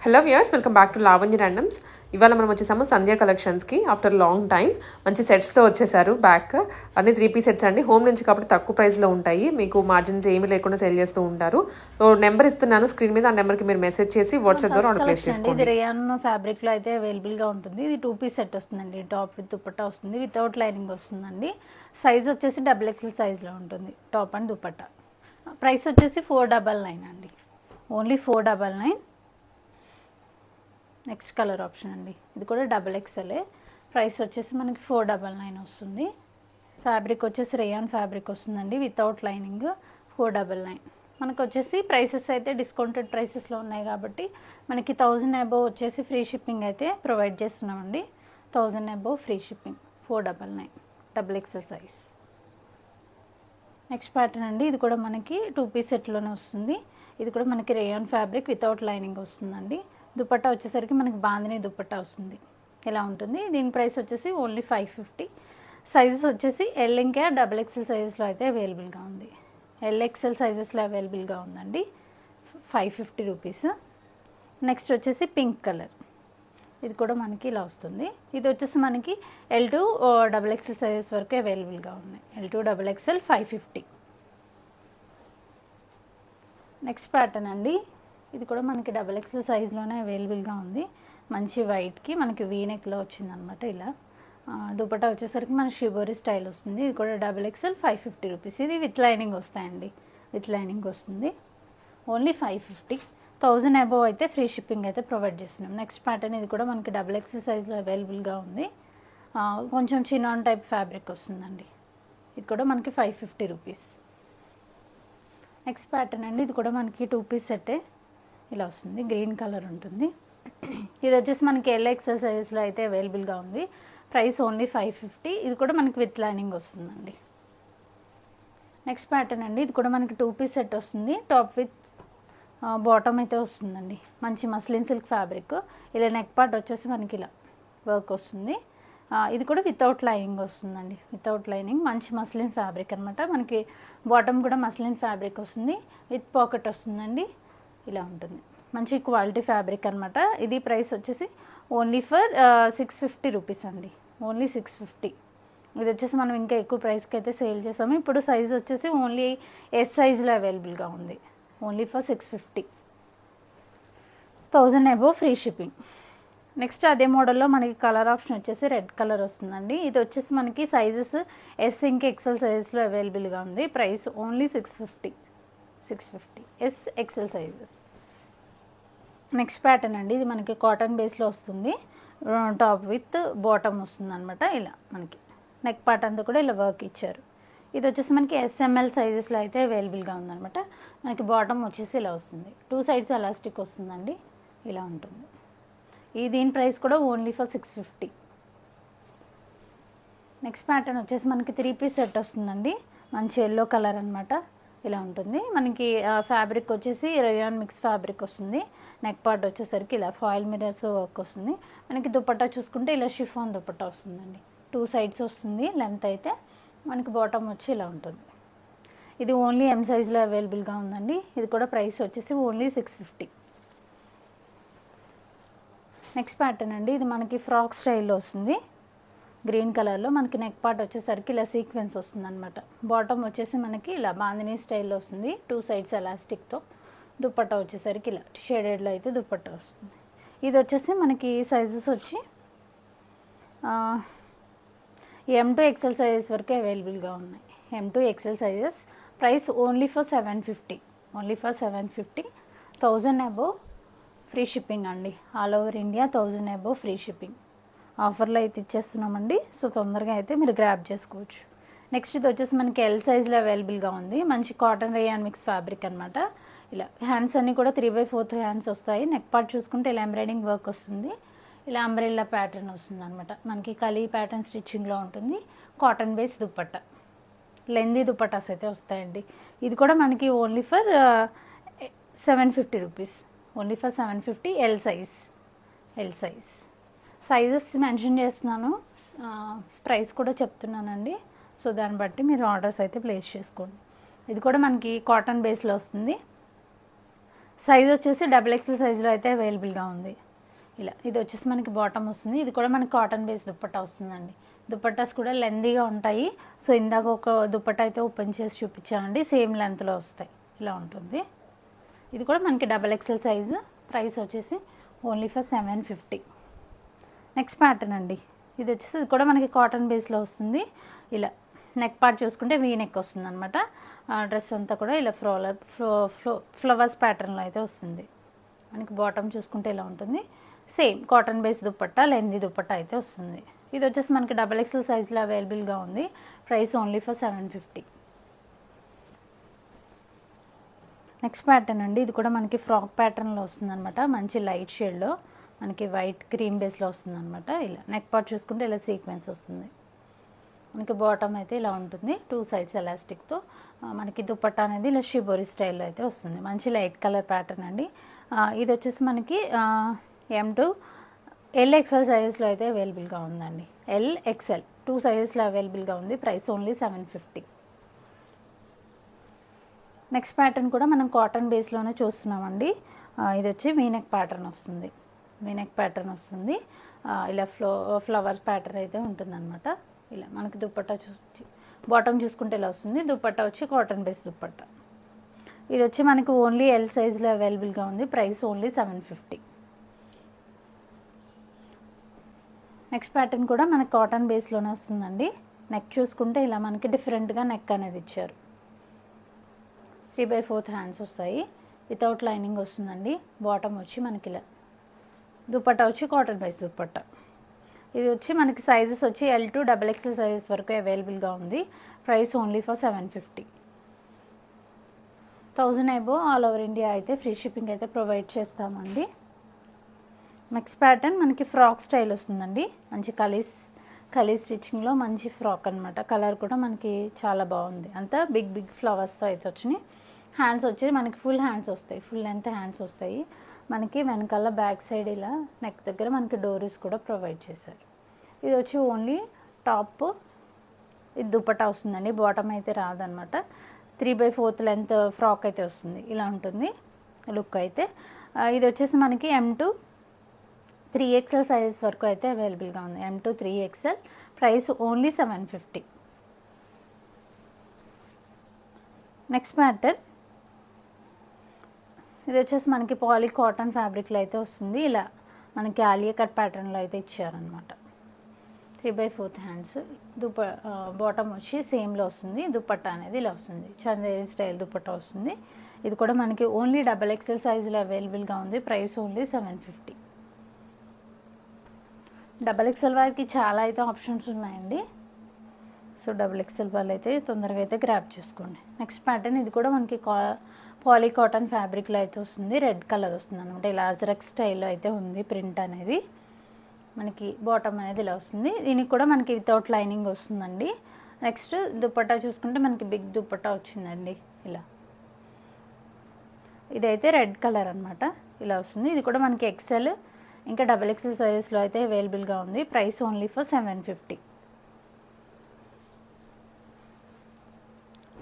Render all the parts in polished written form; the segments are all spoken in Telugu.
Hello viewers, welcome back to Lavanya randoms. ఇవాళ మనం వచ్చేసాము సంధ్యా కలెక్షన్స్కి. ఆఫ్టర్ లాంగ్ టైం మంచి సెట్స్తో వచ్చేసారు. బ్యాక్ అన్ని 3 పీస్ సెట్స్ అండి. హోమ్ నుంచి కాబట్టి తక్కువ ప్రైస్లో ఉంటాయి. మీకు మార్జిన్స్ ఏమీ లేకుండా సేల్ చేస్తూ ఉంటారు. సో నెంబర్ ఇస్తున్నాను స్క్రీన్ మీద, ఆ నెంబర్కి మీరు మెసేజ్ చేసి వాట్సాప్ ద్వారా ఆర్డర్ ప్లేస్ చేసుకోండి. ఇది రేయాన్ ఫ్యాబ్రిక్లో అయితే అవైలబుల్గా ఉంటుంది. ఇది 2 పీస్ సెట్ వస్తుందండి. టాప్ విత్ దుపట్టా వస్తుంది, వితౌట్ లైనింగ్ వస్తుందండి. సైజ్ వచ్చేసి XXL సైజ్లో ఉంటుంది, టాప్ అండ్ దుపట్టా. ప్రైస్ వచ్చేసి 499 అండి, ఓన్లీ 499. నెక్స్ట్ కలర్ ఆప్షన్ అండి, ఇది కూడా XXL. ప్రైస్ వచ్చేసి మనకి 499 వస్తుంది. ఫ్యాబ్రిక్ వచ్చేసి రేయాన్ ఫ్యాబ్రిక్ వస్తుందండి, వితౌట్ లైనింగ్. 499 మనకు వచ్చేసి ప్రైసెస్ అయితే డిస్కౌంటెడ్ ప్రైసెస్లో ఉన్నాయి కాబట్టి మనకి 1000 అబోవ్ వచ్చేసి ఫ్రీ షిప్పింగ్ అయితే ప్రొవైడ్ చేస్తున్నామండి. 1000 above free shipping. 499 XXL size. Next pattern అండి, ఇది కూడా మనకి 2 పీస్ సెట్లోనే వస్తుంది. ఇది కూడా మనకి రేయాన్ ఫ్యాబ్రిక్ వితౌట్ లైనింగ్ వస్తుందండి. దుపట్టా వచ్చేసరికి మనకి బాందిని దుపట్టా వస్తుంది, ఇలా ఉంటుంది. దీని ప్రైస్ వచ్చేసి ఓన్లీ 550. సైజెస్ వచ్చేసి L ఇంకా XXL సైజెస్లో అయితే అవైలబుల్గా ఉంది. LXL సైజెస్లో అవైలబుల్గా ఉందండి. 550 రూపీస్. నెక్స్ట్ వచ్చేసి పింక్ కలర్, ఇది కూడా మనకి ఇలా వస్తుంది. ఇది వచ్చేసి మనకి L to XXL సైజెస్ వరకు అవైలబుల్గా ఉన్నాయి. L to XXL 550. Next pattern అండి, ఇది కూడా మనకి XXL సైజ్లోనే అవైలబుల్గా ఉంది. మంచి వైట్కి మనకి వీనెక్లో వచ్చిందనమాట. ఇలా దుపట్టా వచ్చేసరికి మన షిబోరి స్టైల్ వస్తుంది. ఇది కూడా XXL 550 రూపీస్. ఇది విత్ లైనింగ్ వస్తాయండి, విత్ లైనింగ్ వస్తుంది. ఓన్లీ 550. 1000 అబోవ్ అయితే ఫ్రీ షిప్పింగ్ అయితే ప్రొవైడ్ చేస్తున్నాం. నెక్స్ట్ ప్యాటర్న్, ఇది కూడా మనకి XXL సైజ్లో అవైలబుల్గా ఉంది. కొంచెం చినాన్ టైప్ ఫ్యాబ్రిక్ వస్తుందండి. ఇది కూడా మనకి 550 రూపీస్. నెక్స్ట్ ప్యాటర్న్ అండి, ఇది కూడా మనకి 2 పీస్ సెట్టే, ఇలా వస్తుంది. గ్రీన్ కలర్ ఉంటుంది. ఇది వచ్చేసి మనకి LXL సైజెస్లో అయితే అవైలబుల్గా ఉంది. Price only 550. ఇది కూడా మనకి విత్ లైనింగ్ వస్తుందండి. నెక్స్ట్ ప్యాటర్న్ అండి, ఇది కూడా మనకి 2 పీస్ సెట్ వస్తుంది. టాప్ విత్ బాటమ్ అయితే వస్తుందండి. మంచి మస్లిన్ సిల్క్ ఫ్యాబ్రిక్. ఇలా నెక్ పార్ట్ వచ్చేసి మనకి ఇలా వర్క్ వస్తుంది. ఇది కూడా వితౌట్ లైనింగ్ వస్తుందండి, వితౌట్ లైనింగ్. మంచి మస్లిన్ ఫ్యాబ్రిక్ అనమాట. మనకి బాటమ్ కూడా మస్లిన్ ఫ్యాబ్రిక్ వస్తుంది, విత్ పాకెట్ వస్తుందండి. ఇలా ఉంటుంది, మంచి క్వాలిటీ ఫ్యాబ్రిక్ అనమాట. ఇది ప్రైస్ వచ్చేసి ఓన్లీ ఫర్ 650 రూపీస్ అండి, ఓన్లీ 650. ఇది వచ్చేసి మనం ఇంకా ఎక్కువ ప్రైస్కి అయితే సేల్ చేసాము. ఇప్పుడు సైజ్ వచ్చేసి ఓన్లీ S సైజ్లో అవైలబుల్గా ఉంది, only for 650. 1000 above free shipping. Next అదే మోడల్లో మనకి కలర్ ఆప్షన్ వచ్చేసి రెడ్ కలర్ వస్తుందండి. ఇది వచ్చేసి మనకి సైజెస్ S ఇంకా XL సైజెస్లో అవైలబుల్గా ఉంది. Price only 650. S XL sizes. Next pattern అండి, ఇది మనకి కాటన్ బేస్లో వస్తుంది. టాప్ విత్ బాటమ్ వస్తుంది అనమాట. ఇలా మనకి నెక్ పార్ట్ అంతా కూడా ఇలా వర్క్ ఇచ్చారు. ఇది వచ్చేసి మనకి SML సైజెస్లో అయితే అవైలబుల్గా ఉందన్నమాట. మనకి బాటమ్ వచ్చేసి ఇలా వస్తుంది. 2 సైడ్స్ ఎలాస్టిక్ వస్తుందండి, ఇలా ఉంటుంది. దీని ప్రైస్ కూడా ఓన్లీ ఫర్ 650. నెక్స్ట్ ప్యాటర్న్ వచ్చేసి మనకి 3 పీస్ సెట్ వస్తుందండి. మంచి ఎల్లో కలర్ అనమాట, ఇలా ఉంటుంది. మనకి ఫ్యాబ్రిక్ వచ్చేసి రేయాన్ మిక్స్ ఫ్యాబ్రిక్ వస్తుంది. నెక్ పార్ట్ వచ్చేసరికి ఇలా ఫాయిల్ మిరర్స్ వర్క్ వస్తుంది. మనకి దుపట్టా చూసుకుంటే ఇలా షిఫాన్ దుపట్టా వస్తుందండి. 2 సైడ్స్ వస్తుంది లెంత్ అయితే. మనకి బాటమ్ వచ్చి ఇలా ఉంటుంది. ఇది ఓన్లీ M సైజ్లో అవైలబుల్గా ఉందండి. ఇది కూడా ప్రైస్ వచ్చేసి ఓన్లీ 650. నెక్స్ట్ ప్యాటర్న్ అండి, ఇది మనకి ఫ్రాక్ స్టైల్లో వస్తుంది. గ్రీన్ కలర్లో మనకి నెక్ పార్ట్ వచ్చేసరికి ఇలా సీక్వెన్స్ వస్తుంది అనమాట. బాటమ్ వచ్చేసి మనకి ఇలా బాందినీ స్టైల్లో వస్తుంది, 2 సైడ్స్ ఎలాస్టిక్తో. దుపట్టా వచ్చేసరికి ఇలా షేడెడ్లో అయితే దుపట్టా వస్తుంది. ఇది వచ్చేసి మనకి సైజెస్ వచ్చి M to XL సైజెస్ వరకు అవైలబుల్గా ఉన్నాయి. M to XL sizes. Price only for 750, only for 750. 1000 above free shipping అండి. All over India 1000 above free shipping ఆఫర్లో అయితే ఇచ్చేస్తున్నామండి. సో తొందరగా అయితే మీరు గ్రాబ్ చేసుకోవచ్చు. నెక్స్ట్ ఇది వచ్చేసి మనకి L సైజ్లో అవైలబుల్గా ఉంది. మంచి కాటన్ రేయాన్ మిక్స్ ఫ్యాబ్రిక్ అనమాట. ఇలా హ్యాండ్స్ అన్నీ కూడా 3/4 హ్యాండ్స్ వస్తాయి. నెక్ పార్ట్ చూసుకుంటే ఇలా ఎంబ్రాయిడింగ్ వర్క్ వస్తుంది. ఇలా అంబ్రెల్లా ప్యాటర్న్ వస్తుంది అనమాట. మనకి కలీ ప్యాటర్న్ స్టిచ్చింగ్లో ఉంటుంది. Cotton base dupatta, lengthy dupattas అయితే వస్తాయండి. ఇది కూడా మనకి only for 750 rupees, only for 750. L size, L size. Sizes mention చేస్తున్నాను, ప్రైస్ కూడా చెప్తున్నానండి. సో దాన్ని బట్టి మీరు ఆర్డర్స్ అయితే ప్లేస్ చేసుకోండి. ఇది కూడా మనకి కాటన్ బేస్లో వస్తుంది. సైజ్ వచ్చేసి డబుల్ ఎక్సెల్ సైజులో అయితే అవైలబుల్గా ఉంది. ఇలా ఇది వచ్చేసి మనకి బాటమ్ వస్తుంది. ఇది కూడా మనకి కాటన్ బేస్ దుప్పట్టా వస్తుందండి. దుప్పట్టాస్ కూడా లెందీగా ఉంటాయి. సో ఇందాక ఒక దుప్పట్టా అయితే ఓపెన్ చేసి చూపించానండి, సేమ్ లెంత్లో వస్తాయి. ఇలా ఉంటుంది. ఇది కూడా మనకి డబల్ ఎక్సెల్ సైజు. ప్రైస్ వచ్చేసి ఓన్లీ ఫర్ 750. నెక్స్ట్ ప్యాటర్న్ అండి. ఇది వచ్చేసి ఇది కూడా మనకి కాటన్ బేస్లో వస్తుంది. ఇలా నెక్ పార్ట్ చూసుకుంటే వీ నెక్ వస్తుంది అనమాట. డ్రెస్ అంతా కూడా ఇలా ఫ్లవర్స్ ప్యాటర్న్లో అయితే వస్తుంది. మనకి బాటమ్ చూసుకుంటే ఇలా ఉంటుంది. Same cotton base dupatta, lengthy dupatta అయితే వస్తుంది. ఇది వచ్చేసి మనకి డబల్ ఎక్సెల్ సైజులో అవైలబుల్గా ఉంది. Price only for 750. Next pattern అండి. ఇది కూడా మనకి ఫ్రాక్ ప్యాటర్న్లో వస్తుంది అనమాట. మంచి లైట్ షేడ్లో మనకి వైట్ క్రీమ్ బేస్లో వస్తుంది అనమాట. ఇలా నెక్ పార్ట్ చూసుకుంటే ఇలా సీక్వెన్స్ వస్తుంది. మనకి బాటమ్ అయితే ఇలా ఉంటుంది, 2 సైడ్స్ ఎలాస్టిక్తో. మనకి దుప్పట్టా అనేది ఇలా షిబోరి స్టైల్లో అయితే వస్తుంది. మంచి లైట్ కలర్ ప్యాటర్న్ అండి. ఇది వచ్చేసి మనకి M2 LXL సైజెస్లో అయితే అవైలబుల్గా ఉందండి. LXL 2 సైజెస్లో అవైలబుల్గా ఉంది. Price only 750. నెక్స్ట్ ప్యాటర్న్ కూడా మనం కాటన్ బేస్లోనే చూస్తున్నామండి. ఇది వచ్చి వీనెక్ ప్యాటర్న్ వస్తుంది. వీనెక్ ప్యాటర్న్ వస్తుంది. ఇలా ఫ్లవర్ ప్యాటర్న్ అయితే ఉంటుందన్నమాట. ఇలా మనకి దుప్పట్టా బాటమ్ చూసుకుంటే ఇలా వస్తుంది. దుప్పట్టా వచ్చి కాటన్ బేస్ దుప్పట్టా. ఇది వచ్చి మనకి ఓన్లీ L సైజ్లో అవైలబుల్గా ఉంది. Price only 750. నెక్స్ట్ ప్యాటర్న్ కూడా మనకి కాటన్ బేస్లోనే వస్తుందండి. నెక్ చూసుకుంటే ఇలా మనకి డిఫరెంట్గా నెక్ అనేది ఇచ్చారు. 3/4 హ్యాండ్స్ వస్తాయి. వితౌట్ లైనింగ్ వస్తుందండి. బాటమ్ వచ్చి మనకి ఇలా దుప్పట్టా వచ్చి కాటన్ బేస్ దుప్పట్టా. ఇది వచ్చి మనకి సైజెస్ వచ్చి L2 XXL సైజెస్ వరకు అవైలబుల్గా ఉంది. Price only for 750. 1000 above all over India అయితే ఫ్రీ షిప్పింగ్ అయితే ప్రొవైడ్ చేస్తామండి. నెక్స్ట్ ప్యాటర్న్ మనకి ఫ్రాక్ స్టైల్ వస్తుందండి. మంచి కలీ స్టిచ్చింగ్లో మంచి ఫ్రాక్ అనమాట. కలర్ కూడా మనకి చాలా బాగుంది. అంతా బిగ్ ఫ్లవర్స్తో అయితే వచ్చినాయి. హ్యాండ్స్ వచ్చి మనకి ఫుల్ హ్యాండ్స్ వస్తాయి, ఫుల్ లెంత్ హ్యాండ్స్ వస్తాయి. మనకి వెనకాల బ్యాక్ సైడ్ ఇలా నెక్ దగ్గర మనకి డోరీస్ కూడా ప్రొవైడ్ చేశారు. ఇది వచ్చి ఓన్లీ టాప్, ఇది దుప్పట్టా వస్తుందండి. బాటమ్ అయితే రాదనమాట. 3/4 లెంత్ ఫ్రాక్ అయితే వస్తుంది. ఇలా ఉంటుంది లుక్ అయితే. ఇది వచ్చేసి మనకి M2 3XL సైజెస్ వరకు అయితే అవైలబుల్గా ఉంది. M2 3XL. Price only 750. Next pattern ఇది వచ్చేసి మనకి పాలీ కాటన్ ఫ్యాబ్రిక్లో అయితే వస్తుంది. ఇలా మనకి ఆలియా కట్ ప్యాటర్న్లో అయితే ఇచ్చారనమాట. 3/4 హ్యాండ్స్. బాటమ్ వచ్చి సేమ్లో వస్తుంది. దుప్పట్టా అనేది ఇలా వస్తుంది. చందేరి స్టైల్ దుప్పట్టా వస్తుంది. ఇది కూడా మనకి ఓన్లీ XXL సైజులో అవైలబుల్గా ఉంది. Price only 750. XXL వారికి చాలా అయితే ఆప్షన్స్ ఉన్నాయండి. సో XXL వాళ్ళు అయితే తొందరగా అయితే గ్రాప్ చేసుకోండి. నెక్స్ట్ ప్యాటర్న్ ఇది కూడా మనకి పాలీ కాటన్ ఫ్యాబ్రిక్లో అయితే వస్తుంది. రెడ్ కలర్ వస్తుంది అనమాట. ఇలా అజరక్ స్టైల్లో అయితే ఉంది ప్రింట్ అనేది. మనకి బాటమ్ అనేది ఇలా వస్తుంది. దీనికి కూడా మనకి వితౌట్ లైనింగ్ వస్తుందండి. నెక్స్ట్ దుప్పట్టా చూసుకుంటే మనకి బిగ్ దుప్పట్టా వచ్చిందండి. ఇలా ఇదైతే రెడ్ కలర్ అనమాట. ఇలా వస్తుంది. ఇది కూడా మనకి XL ఇంకా XXL సైజెస్లో అయితే అవైలబుల్గా ఉంది. Price only for 750.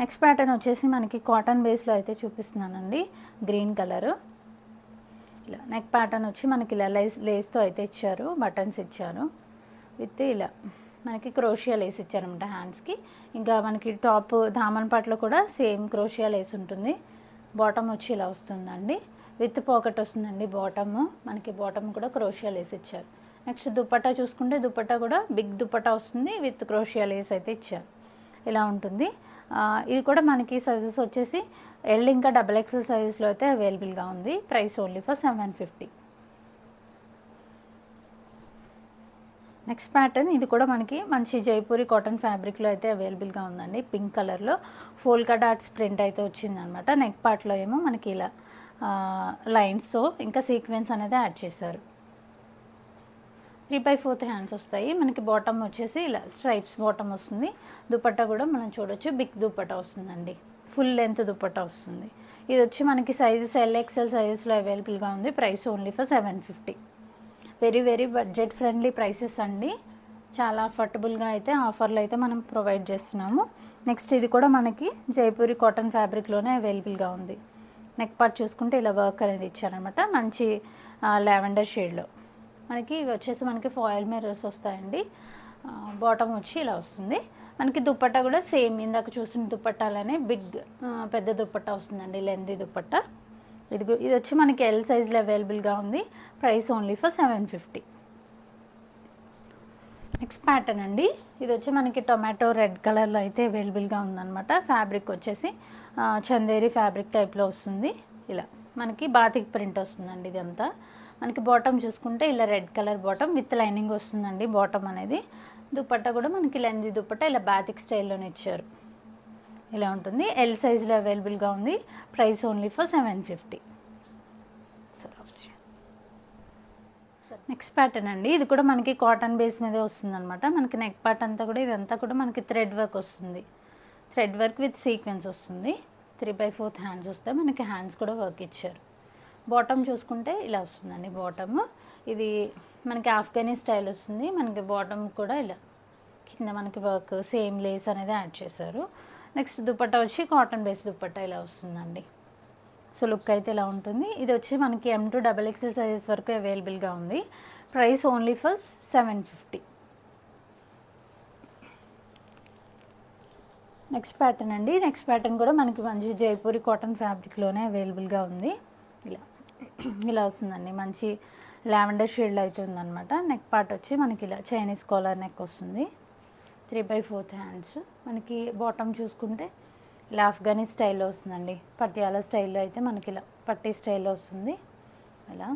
Next pattern వచ్చేసి మనకి కాటన్ బేస్లో అయితే చూపిస్తున్నానండి. Green colour. ఇలా నెక్ ప్యాటర్న్ వచ్చి మనకి ఇలా లేస్తో అయితే ఇచ్చారు. బటన్స్ ఇచ్చారు విత్ ఇలా మనకి క్రోషియా లేస్ ఇచ్చారనమాట హ్యాండ్స్కి. ఇంకా మనకి టాప్ దామన్ పాటలో కూడా సేమ్ క్రోషియా లేస్ ఉంటుంది. బాటమ్ వచ్చి ఇలా వస్తుందండి. విత్ పాకెట్ వస్తుందండి బాటమ్. మనకి బాటమ్ కూడా క్రోషియా లేస్ ఇచ్చారు. నెక్స్ట్ దుప్పట్టా చూసుకుంటే దుప్పట్టా కూడా బిగ్ దుప్పట్టా వస్తుంది. విత్ క్రోషియా లేస్ అయితే ఇచ్చారు. ఇలా ఉంటుంది. ఇది కూడా మనకి సైజెస్ వచ్చేసి L ఇంకా XXL సైజెస్లో అయితే అవైలబుల్గా ఉంది. Price only for 750. Next pattern ఇది కూడా మనకి మంచి జైపూరి కాటన్ ఫ్యాబ్రిక్లో అయితే అవైలబుల్గా ఉందండి. పింక్ కలర్లో ఫోల్కా డాట్స్ ప్రింట్ అయితే వచ్చిందనమాట. నెక్ పార్ట్లో ఏమో మనకి ఇలా లైన్స్తో ఇంకా సీక్వెన్స్ అనేది యాడ్ చేశారు. 3/4 హ్యాండ్స్ వస్తాయి. మనకి బాటమ్ వచ్చేసి ఇలా స్ట్రైప్స్ బాటమ్ వస్తుంది. దుపట్టా కూడా మనం చూడొచ్చు బిగ్ దుపట్టా వస్తుందండి. ఫుల్ లెంత్ దుపట్టా వస్తుంది. ఇది వచ్చి మనకి సైజెస్ LXL సైజెస్లో అవైలబుల్గా ఉంది. Price only for 750. Very budget friendly prices అండి. చాలా అఫోర్డబుల్గా అయితే ఆఫర్లు అయితే మనం ప్రొవైడ్ చేస్తున్నాము. నెక్స్ట్ ఇది కూడా మనకి జైపూరి కాటన్ ఫ్యాబ్రిక్లోనే అవైలబుల్గా ఉంది. నెక్ పార్ట్ చూసుకుంటే ఇలా వర్క్ అనేది ఇచ్చారనమాట, మంచి లావెండర్ షేడ్లో. మనకి ఇవి వచ్చేసి మనకి ఫాయిల్ మిర్రర్స్ వస్తాయండి. బాటమ్ వచ్చి ఇలా వస్తుంది. మనకి దుపట్టా కూడా సేమ్ ఇందాక చూసిన దుపట్టాలనే పెద్ద దుపట్టా వస్తుందండి, లెంతీ దుపట్టా. ఇది వచ్చి మనకి ఎల్ సైజ్లో అవైలబుల్గా ఉంది. Price only for 750. Next pattern అండి. ఇది వచ్చి మనకి టొమాటో రెడ్ కలర్లో అయితే అవైలబుల్గా ఉందన్నమాట. ఫ్యాబ్రిక్ వచ్చేసి చందేరి ఫ్యాబ్రిక్ టైప్లో వస్తుంది. ఇలా మనకి బాతిక్ ప్రింట్ వస్తుందండి ఇదంతా. మనకి బాటమ్ చూసుకుంటే ఇలా red colour bottom with lining వస్తుందండి బాటమ్ అనేది. దుపట్టా కూడా మనకి లెంది దుపట్టా ఇలా బాతిక్ స్టైల్లోనే ఇచ్చారు. ఇలా ఉంటుంది. ఎల్ సైజ్లో అవైలబుల్గా ఉంది. Price only for 750. Next pattern అండి. ఇది కూడా మనకి కాటన్ బేస్ మీదే వస్తుందన్నమాట. మనకి నెక్ పార్ట్ అంతా కూడా ఇదంతా కూడా మనకి థ్రెడ్ వర్క్ వస్తుంది. థ్రెడ్ వర్క్ విత్ సీక్వెన్స్ వస్తుంది. 3/4 హ్యాండ్స్ వస్తాయి. మనకి హ్యాండ్స్ కూడా వర్క్ ఇచ్చారు. బాటమ్ చూసుకుంటే ఇలా వస్తుందండి బాటమ్. ఇది మనకి ఆఫ్ఘనీ స్టైల్ వస్తుంది. మనకి బాటమ్ కూడా ఇలా కింద మనకి వర్క్ సేమ్ లేస్ అనేది యాడ్ చేశారు. నెక్స్ట్ దుపట్టా వచ్చి కాటన్ బేస్ దుపట్టా ఇలా వస్తుందండి. సో లుక్ అయితే ఇలా ఉంటుంది. ఇది వచ్చి మనకి M2 XXL సైజెస్ వరకు అవైలబుల్గా ఉంది. Price only for 750. Next pattern అండి. నెక్స్ట్ ప్యాటర్న్ కూడా మనకి మంచి జైపూరి కాటన్ ఫ్యాబ్రిక్లోనే అవైలబుల్గా ఉంది. ఇలా వస్తుందండి. మంచి లావెండర్ షేడ్లో అయితే ఉందన్నమాట. నెక్ పార్ట్ వచ్చి మనకి ఇలా చైనీస్ కాలర్ నెక్ వస్తుంది. 3/4 హ్యాండ్స్. మనకి బాటమ్ చూసుకుంటే ఇలా ఆఫ్ఘనీ స్టైల్లో వస్తుందండి. పటియాలా స్టైల్లో అయితే మనకి ఇలా పట్టీ స్టైల్లో వస్తుంది. ఇలా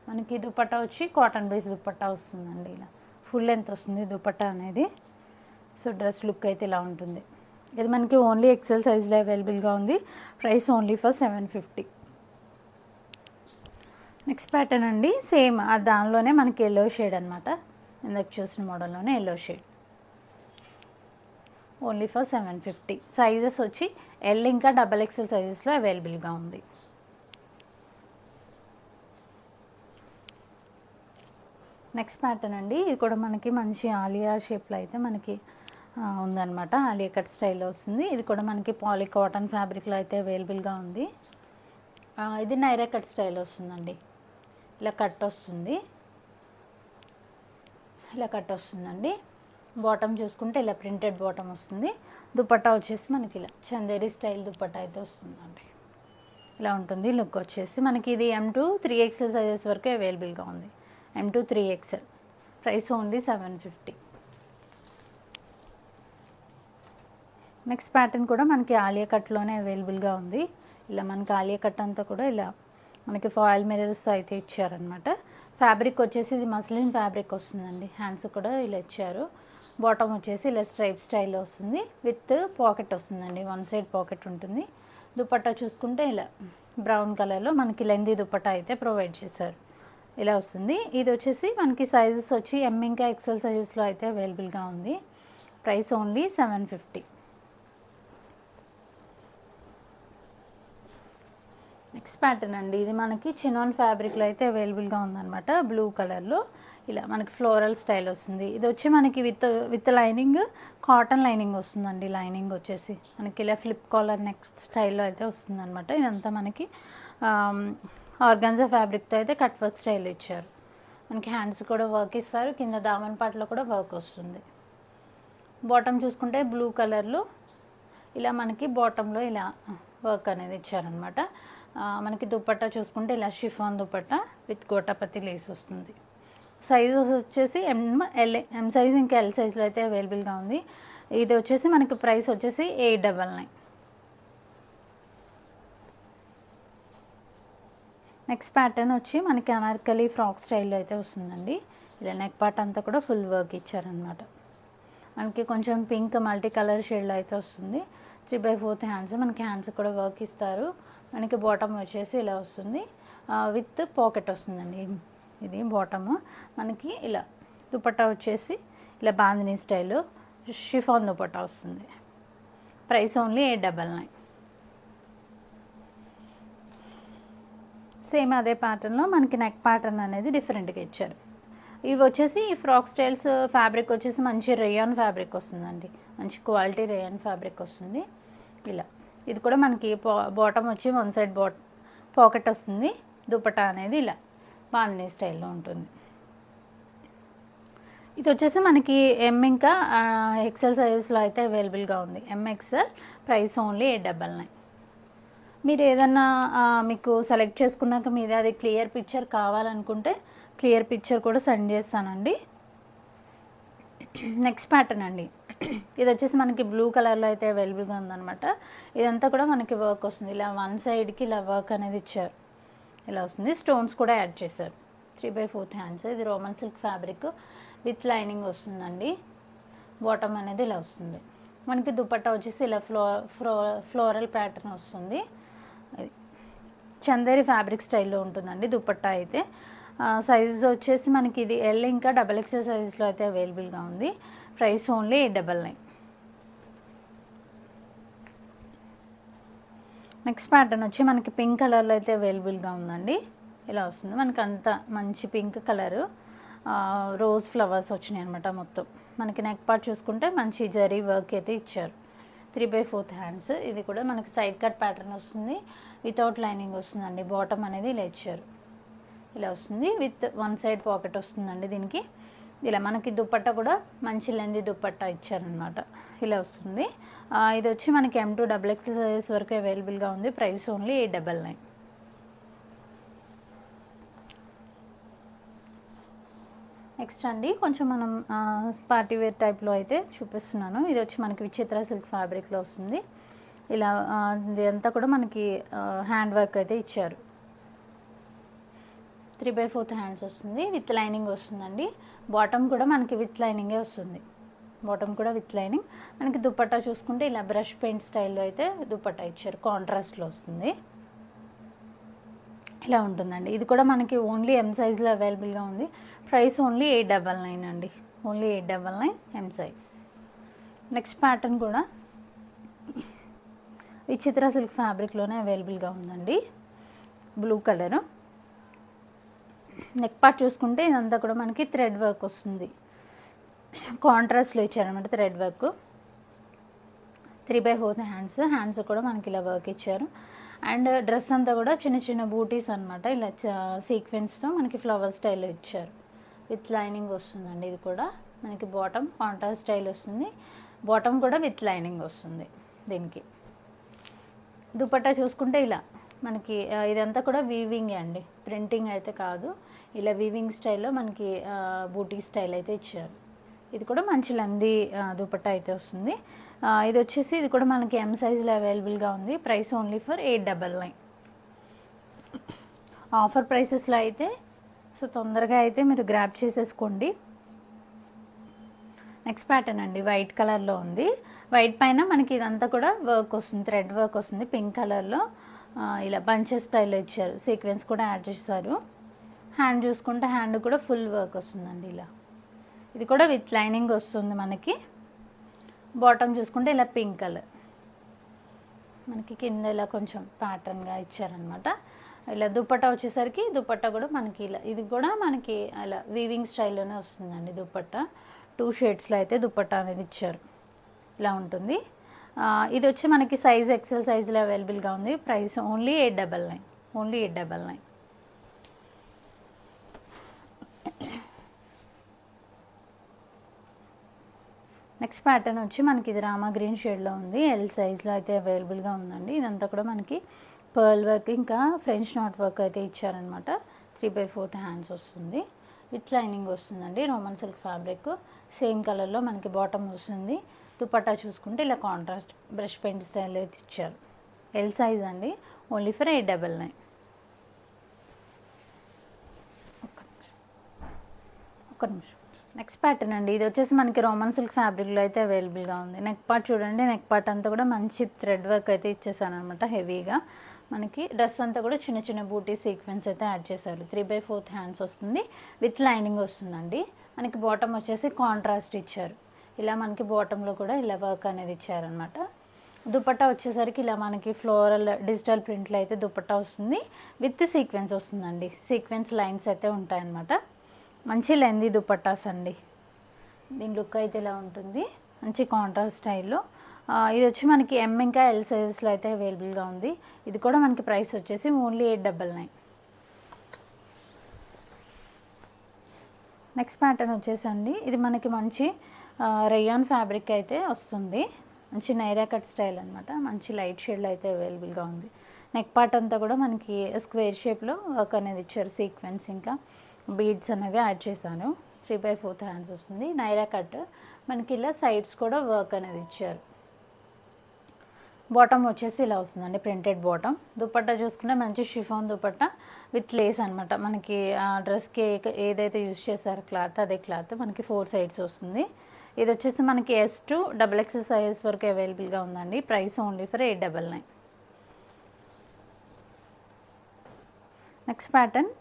మనకి దుపట్టా వచ్చి కాటన్ బేస్ దుపట్టా వస్తుందండి. ఇలా ఫుల్ లెంత్ వస్తుంది దుపట్టా అనేది. సో డ్రెస్ లుక్ అయితే ఇలా ఉంటుంది. ఇది మనకి ఓన్లీ ఎక్సెల్ సైజ్లో అవైలబుల్గా ఉంది. Price only for 750. Next pattern అండి. సేమ్ దానిలోనే మనకి ఎల్లో షేడ్ అనమాట. ఇందాక చూసిన మోడల్లోనే yellow shade. Only for 750. Sizes వచ్చి ఎల్ ఇంకా XXL సైజెస్లో అవైలబుల్గా ఉంది. నెక్స్ట్ ప్యాటర్న్ అండి. ఇది కూడా మనకి మంచి ఆలియా షేప్లో అయితే మనకి ఉందన్నమాట. ఆలియా కట్ స్టైల్లో వస్తుంది. ఇది కూడా మనకి పాలీ కాటన్ ఫ్యాబ్రిక్లో అయితే అవైలబుల్గా ఉంది. ఇది నైరా కట్ స్టైల్ వస్తుందండి. ఇలా కట్ వస్తుంది. ఇలా కట్ వస్తుందండి. బాటమ్ చూసుకుంటే ఇలా ప్రింటెడ్ బాటమ్ వస్తుంది. దుపట్టా వచ్చేసి మనకి ఇలా చందేరి స్టైల్ దుపట్టా అయితే వస్తుందండి. ఇలా ఉంటుంది లుక్ వచ్చేసి. మనకి ఇది M2 3XL సైజెస్ వరకు అవైలబుల్గా ఉంది. M2 3XL. Price only 750. Next pattern కూడా మనకి ఆలియా కట్లోనే అవైలబుల్గా ఉంది. ఇలా మనకి ఆలియా కట్ అంతా కూడా ఇలా మనకి ఫాయిల్ మిర్రర్స్ అయితే ఇచ్చారనమాట. ఫ్యాబ్రిక్ వచ్చేసి ఇది మస్లిన్ ఫ్యాబ్రిక్ వస్తుందండి. హ్యాండ్స్ కూడా ఇలా ఇచ్చారు. బాటమ్ వచ్చేసి ఇలా స్ట్రైప్ స్టైల్లో వస్తుంది. విత్ పాకెట్ వస్తుందండి. వన్ సైడ్ పాకెట్ ఉంటుంది. దుపట్టా చూసుకుంటే ఇలా బ్రౌన్ కలర్లో మనకి లెందీ దుపట్టా అయితే ప్రొవైడ్ చేశారు. ఇలా వస్తుంది. ఇది వచ్చేసి మనకి సైజెస్ వచ్చి M ఇంకా XL సైజెస్లో అయితే అవైలబుల్గా ఉంది. Price only 750. నెక్స్ట్ ప్యాటర్న్ అండి. ఇది మనకి చినాన్ ఫ్యాబ్రిక్లో అయితే అవైలబుల్గా ఉందన్నమాట. బ్లూ కలర్లో ఇలా మనకి ఫ్లోరల్ స్టైల్ వస్తుంది. ఇది వచ్చి మనకి విత్ లైనింగ్ కాటన్ లైనింగ్ వస్తుందండి. లైనింగ్ వచ్చేసి మనకి ఇలా ఫ్లిప్ కాలర్ నెక్స్ట్ స్టైల్లో అయితే వస్తుందన్నమాట. ఇదంతా మనకి ఆర్గాన్జా ఫ్యాబ్రిక్తో అయితే కట్ వర్క్ స్టైల్ ఇచ్చారు. మనకి హ్యాండ్స్ కూడా వర్క్ ఇస్తారు. కింద దామన్ పార్ట్లో కూడా వర్క్ వస్తుంది. బాటమ్ చూసుకుంటే బ్లూ కలర్లో ఇలా మనకి బాటంలో ఇలా వర్క్ అనేది ఇచ్చారనమాట. మనకి దుపట్టా చూసుకుంటే ఇలా chiffon dupatta with gota patti lace వస్తుంది. సైజ్ వచ్చేసి M సైజ్ ఇంకా L సైజ్లో అయితే అవైలబుల్గా ఉంది. ఇది వచ్చేసి మనకి ప్రైస్ వచ్చేసి 899. నెక్స్ట్ ప్యాటర్న్ వచ్చి మనకి అనార్కలి ఫ్రాక్ స్టైల్లో అయితే వస్తుందండి. ఇలా నెక్ పార్ట్ అంతా కూడా ఫుల్ వర్క్ ఇచ్చారనమాట. మనకి కొంచెం పింక్ మల్టీ కలర్ షేడ్లో అయితే వస్తుంది. 3/4 హ్యాండ్స్. మనకి హ్యాండ్స్ కూడా వర్క్ ఇస్తారు. మనకి బాటమ్ వచ్చేసి ఇలా వస్తుంది. విత్ పాకెట్ వస్తుందండి. ఇది బాటమ్. మనకి ఇలా దుపట్టా వచ్చేసి ఇలా బాందినీ స్టైల్ షిఫాన్ దుపట్టా వస్తుంది. Price only 899. సేమ్ అదే ప్యాటర్న్లో మనకి నెక్ ప్యాటర్న్ అనేది డిఫరెంట్గా ఇచ్చారు. ఇవి వచ్చేసి ఈ ఫ్రాక్ స్టైల్స్ ఫ్యాబ్రిక్ వచ్చేసి మంచి రేయాన్ ఫ్యాబ్రిక్ వస్తుందండి. మంచి క్వాలిటీ రేయాన్ ఫ్యాబ్రిక్ వస్తుంది. ఇలా ఇది కూడా మనకి బాటమ్ వచ్చి వన్ సైడ్ పాకెట్ వస్తుంది. దుపట్టా అనేది ఇలా బాందినీ స్టైల్లో ఉంటుంది. ఇది వచ్చేసి మనకి ఎం ఇంకా ఎక్సెల్ సైజెస్లో అయితే అవైలబుల్గా ఉంది. M XL, price only 899. మీరు ఏదన్నా మీకు సెలెక్ట్ చేసుకున్నాక మీద అది క్లియర్ పిక్చర్ కావాలనుకుంటే క్లియర్ పిక్చర్ కూడా సెండ్ చేస్తానండి. నెక్స్ట్ ప్యాటర్న్ అండి, ఇది వచ్చేసి మనకి బ్లూ కలర్లో అయితే అవైలబుల్గా ఉందన్నమాట. ఇదంతా కూడా మనకి వర్క్ వస్తుంది. ఇలా వన్ సైడ్కి ఇలా వర్క్ అనేది ఇచ్చారు, ఇలా వస్తుంది. స్టోన్స్ కూడా యాడ్ చేశారు. 3/4 హ్యాండ్స్. ఇది Roman silk fabric with lining వస్తుందండి. బాటమ్ అనేది ఇలా వస్తుంది. మనకి దుపట్టా వచ్చేసి ఇలా ఫ్లోరల్ ప్యాటర్న్ వస్తుంది. చందేరి ఫ్యాబ్రిక్ స్టైల్లో ఉంటుందండి దుపట్టా అయితే. సైజ్ వచ్చేసి మనకి ఇది ఎల్ ఇంకా XXL సైజ్లో అయితే అవైలబుల్గా ఉంది. Price only 899. నెక్స్ట్ ప్యాటర్న్ వచ్చి మనకి పింక్ కలర్లో అయితే అవైలబుల్గా ఉందండి. ఇలా వస్తుంది. మనకి అంత మంచి పింక్ కలరు, రోజ్ ఫ్లవర్స్ వచ్చినాయి అనమాట మొత్తం. మనకి నెక్ పార్ట్ చూసుకుంటే మంచి జరీ వర్క్ అయితే ఇచ్చారు. 3/4 హ్యాండ్స్. ఇది కూడా మనకి సైడ్ కట్ ప్యాటర్న్ వస్తుంది. వితౌట్ లైనింగ్ వస్తుందండి. బాటమ్ అనేది ఇలా ఇచ్చారు, ఇలా వస్తుంది. విత్ వన్ సైడ్ పాకెట్ వస్తుందండి దీనికి. ఇలా మనకి దుపట్టా కూడా మంచి లెంది దుపట్టా ఇచ్చారనమాట. ఇలా వస్తుంది. ఇది వచ్చి మనకి M2 XXL సైజెస్ వరకు అవైలబుల్గా ఉంది. Price only 899. నెక్స్ట్ అండి, కొంచెం మనం పార్టీ వేర్ టైప్లో అయితే చూపిస్తున్నాను. ఇది వచ్చి మనకి విచిత్ర సిల్క్ ఫ్యాబ్రిక్లో వస్తుంది. ఇలా ఇదంతా కూడా మనకి హ్యాండ్ వర్క్ అయితే ఇచ్చారు. 3/4 హ్యాండ్స్ వస్తుంది. విత్ లైనింగ్ వస్తుందండి. బాటమ్ కూడా మనకి విత్ లైనింగే వస్తుంది. బాటమ్ కూడా విత్ లైనింగ్. మనకి దుపట్టా చూసుకుంటే ఇలా బ్రష్ పెయింట్ స్టైల్లో అయితే దుపట్టా ఇచ్చారు. కాంట్రాస్ట్లో వస్తుంది. ఇలా ఉంటుందండి. ఇది కూడా మనకి ఓన్లీ M సైజ్లో అవైలబుల్గా ఉంది. ప్రైస్ ఓన్లీ 899 అండి. Only 899 M size. Next pattern కూడా విచిత్ర సిల్క్ ఫ్యాబ్రిక్లోనే అవైలబుల్గా ఉందండి. Blue colour. నెక్ పార్ట్ చూసుకుంటే ఇదంతా కూడా మనకి థ్రెడ్ వర్క్ వస్తుంది. కాంట్రాస్ట్లో ఇచ్చారనమాట థ్రెడ్ వర్క్. 3/4 హ్యాండ్స్. హ్యాండ్స్ కూడా మనకి ఇలా వర్క్ ఇచ్చారు. అండ్ డ్రెస్ అంతా కూడా చిన్న చిన్న బూటీస్ అనమాట. ఇలా సీక్వెన్స్తో మనకి ఫ్లవర్ స్టైల్లో ఇచ్చారు. విత్ లైనింగ్ వస్తుందండి. ఇది కూడా మనకి బాటమ్ కాంట్రాస్ట్ స్టైల్ వస్తుంది. బాటమ్ కూడా విత్ లైనింగ్ వస్తుంది దీనికి. దుపట్టా చూసుకుంటే ఇలా మనకి ఇదంతా కూడా వీవింగ్ అండి, ప్రింటింగ్ అయితే కాదు. ఇలా వీవింగ్ స్టైల్లో మనకి బూటీ స్టైల్ అయితే ఇచ్చారు. ఇది కూడా మంచి లెంది దుపట్టా అయితే వస్తుంది. ఇది వచ్చేసి ఇది కూడా మనకి M సైజులో అవైలబుల్గా ఉంది. Price only for 899. ఆఫర్ ప్రైసెస్లో అయితే సో తొందరగా అయితే మీరు గ్రాబ్ చేసేసుకోండి. నెక్స్ట్ ప్యాటర్న్ అండి, వైట్ కలర్లో ఉంది. వైట్ పైన మనకి ఇదంతా కూడా వర్క్ వస్తుంది, థ్రెడ్ వర్క్ వస్తుంది. పింక్ కలర్లో ఇలా బంచెస్ స్టైల్లో ఇచ్చారు. సీక్వెన్స్ కూడా యాడ్ చేశారు. హ్యాండ్ చూసుకుంటే హ్యాండ్ కూడా ఫుల్ వర్క్ వస్తుందండి ఇలా. ఇది కూడా విత్ లైనింగ్ వస్తుంది మనకి. బాటమ్ చూసుకుంటే ఇలా పింక్ కలర్, మనకి కింద ఇలా కొంచెం ప్యాటర్న్గా ఇచ్చారనమాట. ఇలా దుపట్టా వచ్చేసరికి దుపట్టా కూడా మనకి ఇలా, ఇది కూడా మనకి అలా వీవింగ్ స్టైల్లోనే వస్తుందండి దుపట్టా. 2 షేడ్స్లో అయితే దుపట్టా అనేది ఇచ్చారు. ఇలా ఉంటుంది. ఇది వచ్చి మనకి సైజ్ XL సైజులో అవైలబుల్గా ఉంది. Price only 899. Only 899. Next pattern వచ్చి మనకి ఇది రామా గ్రీన్ షేడ్లో ఉంది. L సైజ్లో అయితే అవైలబుల్గా ఉందండి. ఇదంతా కూడా మనకి పర్ల్ వర్క్ ఇంకా ఫ్రెంచ్ నాట్ వర్క్ అయితే ఇచ్చారనమాట. 3/4 హ్యాండ్స్ వస్తుంది. విత్ లైనింగ్ వస్తుందండి. రోమన్ సిల్క్ ఫ్యాబ్రిక్ సేమ్ కలర్లో మనకి బాటమ్ వస్తుంది. దుపట్టా చూసుకుంటే ఇలా కాంట్రాస్ట్ బ్రష్ పెయింట్ స్టైల్ అయితే ఇచ్చారు. L సైజ్ అండి. Only for 899. ఒక్క నిమిషం. నెక్స్ట్ ప్యాటర్న్ అండి, ఇది వచ్చేసి మనకి రోమన్ సిల్క్ ఫ్యాబ్రిక్లో అయితే అవైలబుల్గా ఉంది. నెక్ పార్ట్ చూడండి, నెక్ పార్ట్ అంతా కూడా మంచి థ్రెడ్ వర్క్ అయితే ఇచ్చేసాను అనమాట. హెవీగా మనకి డ్రెస్ అంతా కూడా చిన్న చిన్న బూటీ సీక్వెన్స్ అయితే యాడ్ చేశారు. 3/4 హ్యాండ్స్ వస్తుంది. విత్ లైనింగ్ వస్తుందండి. మనకి బాటమ్ వచ్చేసి కాంట్రాస్ట్ ఇచ్చారు. ఇలా మనకి బాటంలో కూడా ఇలా వర్క్ అనేది ఇచ్చారనమాట. దుపట్టా వచ్చేసరికి ఇలా మనకి ఫ్లోరల్ డిజిటల్ ప్రింట్లో అయితే దుపట్టా వస్తుంది. విత్ సీక్వెన్స్ వస్తుందండి. సీక్వెన్స్ లైన్స్ అయితే ఉంటాయన్నమాట. మంచి లెంది దుపట్టాస్ అండి. దీని లుక్ అయితే ఇలా ఉంటుంది. మంచి కాంట్రాస్ట్ స్టైల్లో ఇది వచ్చి మనకి ఎం ఇంకా ఎల్ సైజెస్లో అయితే అవైలబుల్గా ఉంది. ఇది కూడా మనకి ప్రైస్ వచ్చేసి ఓన్లీ 899. నెక్స్ట్ ప్యాటర్న్ వచ్చేసండి, ఇది మనకి మంచి రేయాన్ ఫ్యాబ్రిక్ అయితే వస్తుంది. మంచి నైరా కట్ స్టైల్ అనమాట. మంచి లైట్ షేడ్లో అయితే అవైలబుల్గా ఉంది. నెక్ పార్ట్ అంతా కూడా మనకి స్క్వేర్ షేప్లో వర్క్ అనేది ఇచ్చారు. సీక్వెన్స్ ఇంకా బీడ్స్ అనేవి యాడ్ చేశాను. 3/4 హ్యాండ్స్ వస్తుంది. నైరా కట్ మనకి ఇలా సైడ్స్ కూడా వర్క్ అనేది ఇచ్చారు. బాటమ్ వచ్చేసి ఇలా వస్తుందండి, ప్రింటెడ్ బాటమ్. దుపట్టా చూసుకుంటే మంచి షిఫాన్ దుపట్టా విత్ లేస్ అనమాట. మనకి డ్రెస్కి ఏదైతే యూజ్ చేశారో క్లాత్, అదే క్లాత్ మనకి 4 సైడ్స్ వస్తుంది. ఇది వచ్చేసి మనకి S to XXL సైజెస్ వరకు అవైలబుల్గా ఉందండి. Price only for 899. Next pattern,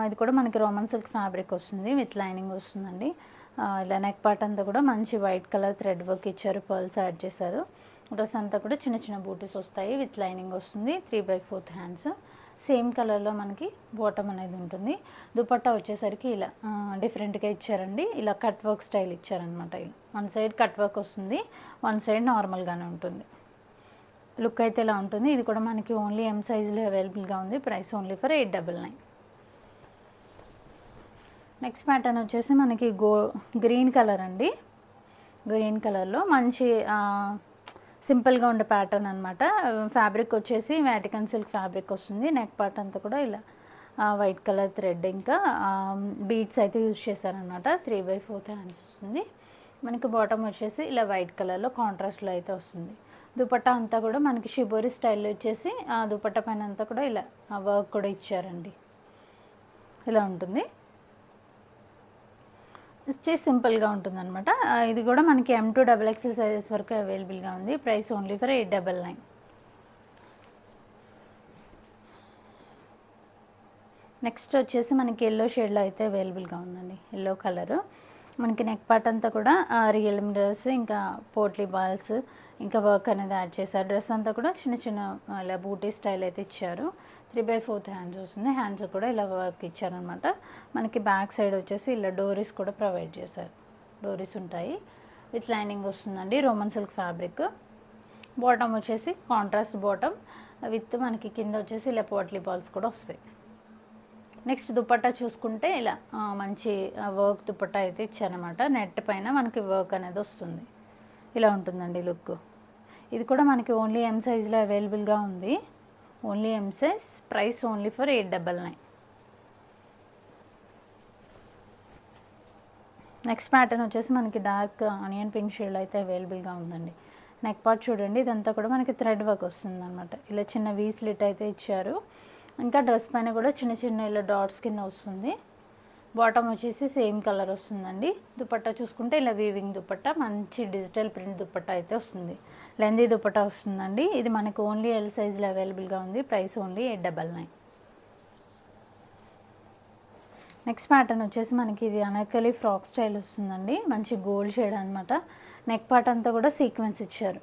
ఇది కూడా మనకి రోమన్ సిల్క్ ఫ్యాబ్రిక్ వస్తుంది, విత్ లైనింగ్ వస్తుందండి. ఇలా నెక్ పార్ట్ అంతా కూడా మంచి వైట్ కలర్ థ్రెడ్ వర్క్ ఇచ్చారు, పర్ల్స్ యాడ్ చేశారు. డ్రెస్ అంతా కూడా చిన్న చిన్న బూటీస్ వస్తాయి, విత్ లైనింగ్ వస్తుంది. 3/4 హ్యాండ్స్, సేమ్ కలర్లో మనకి బాటమ్ అనేది ఉంటుంది. దుపట్టా వచ్చేసరికి ఇలా డిఫరెంట్గా ఇచ్చారండి. ఇలా కట్ వర్క్ స్టైల్ ఇచ్చారనమాట. ఇలా వన్ సైడ్ కట్ వర్క్ వస్తుంది, వన్ సైడ్ నార్మల్గానే ఉంటుంది. లుక్ అయితే ఇలా ఉంటుంది. ఇది కూడా మనకి ఓన్లీ M సైజులో అవైలబుల్గా ఉంది. Price only for 899. Next pattern వచ్చేసి మనకి గ్రీన్ కలర్ అండి. గ్రీన్ కలర్లో మంచి సింపుల్గా ఉండే ప్యాటర్న్ అనమాట. ఫ్యాబ్రిక్ వచ్చేసి వ్యాటికన్ సిల్క్ ఫ్యాబ్రిక్ వస్తుంది. నెక్ పార్ట్ అంతా కూడా ఇలా వైట్ కలర్ థ్రెడ్ ఇంకా బీడ్స్ అయితే యూజ్ చేశారనమాట. 3/4 హ్యాండ్స్ వస్తుంది. మనకి బాటమ్ వచ్చేసి ఇలా వైట్ కలర్లో కాంట్రాస్ట్లో అయితే వస్తుంది. దుపట్టా అంతా కూడా మనకి షిబోరి స్టైల్లో వచ్చేసి దుపట్టా పైన అంతా కూడా ఇలా వర్క్ కూడా ఇచ్చారండి. ఇలా ఉంటుంది. వచ్చేసి సింపుల్గా ఉంటుంది అనమాట. ఇది కూడా మనకి M to XXL సైజెస్ వరకు అవైలబుల్గా ఉంది. Price only for 899. నెక్స్ట్ వచ్చేసి మనకి ఎల్లో షేడ్లో అయితే అవైలబుల్గా ఉందండి. ఎల్లో కలరు మనకి నెక్ పార్ట్ అంతా కూడా రియల్ మిరర్స్ ఇంకా పోట్లీ బాల్స్ ఇంకా వర్క్ అనేది యాడ్ చేశారు. డ్రెస్ అంతా కూడా చిన్న చిన్న ఇలా బూటీ స్టైల్ అయితే ఇచ్చారు. 3/4 హ్యాండ్స్ వస్తుంది. హ్యాండ్స్ కూడా ఇలా వర్క్ ఇచ్చారనమాట. మనకి బ్యాక్ సైడ్ వచ్చేసి ఇలా డోరీస్ కూడా ప్రొవైడ్ చేశారు. డోరీస్ ఉంటాయి, విత్ లైనింగ్ వస్తుందండి. Roman silk fabric. బాటమ్ వచ్చేసి కాంట్రాస్ట్ బాటమ్ విత్ మనకి కింద వచ్చేసి ఇలా పోట్లీ బాల్స్ కూడా వస్తాయి. నెక్స్ట్ దుపట్టా చూసుకుంటే ఇలా మంచి వర్క్ దుపట్టా అయితే ఇచ్చారనమాట. నెట్ పైన మనకి వర్క్ అనేది వస్తుంది. ఇలా ఉంటుందండి లుక్. ఇది కూడా మనకి ఓన్లీ M సైజ్లో అవైలబుల్గా ఉంది. Only M size. Price only for 899. Next pattern వచ్చేసి మనకి డార్క్ ఆనియన్ పింక్ షేడ్లో అయితే అవైలబుల్గా ఉందండి. నెక్ పార్ట్ చూడండి, ఇదంతా కూడా మనకి థ్రెడ్ వర్క్ వస్తుంది అనమాట. ఇలా చిన్న వీ స్లిట్ అయితే ఇచ్చారు. ఇంకా డ్రెస్ పైన కూడా చిన్న చిన్న ఇలా డాట్స్ కింద వస్తుంది. బాటమ్ వచ్చేసి సేమ్ కలర్ వస్తుందండి. దుపట్టా చూసుకుంటే ఇలా వీవింగ్ దుపట్టా, మంచి డిజిటల్ ప్రింట్ దుపట్టా అయితే వస్తుంది. లెందీ దుపట్టా వస్తుందండి. ఇది మనకు ఓన్లీ L సైజ్లో అవైలబుల్గా ఉంది. Price only 899. నెక్స్ట్ ప్యాటర్న్ వచ్చేసి మనకి ఇది అనర్కలి ఫ్రాక్ స్టైల్ వస్తుందండి. మంచి గోల్డ్ షేడ్ అనమాట. నెక్ పార్ట్ అంతా కూడా సీక్వెన్స్ ఇచ్చారు.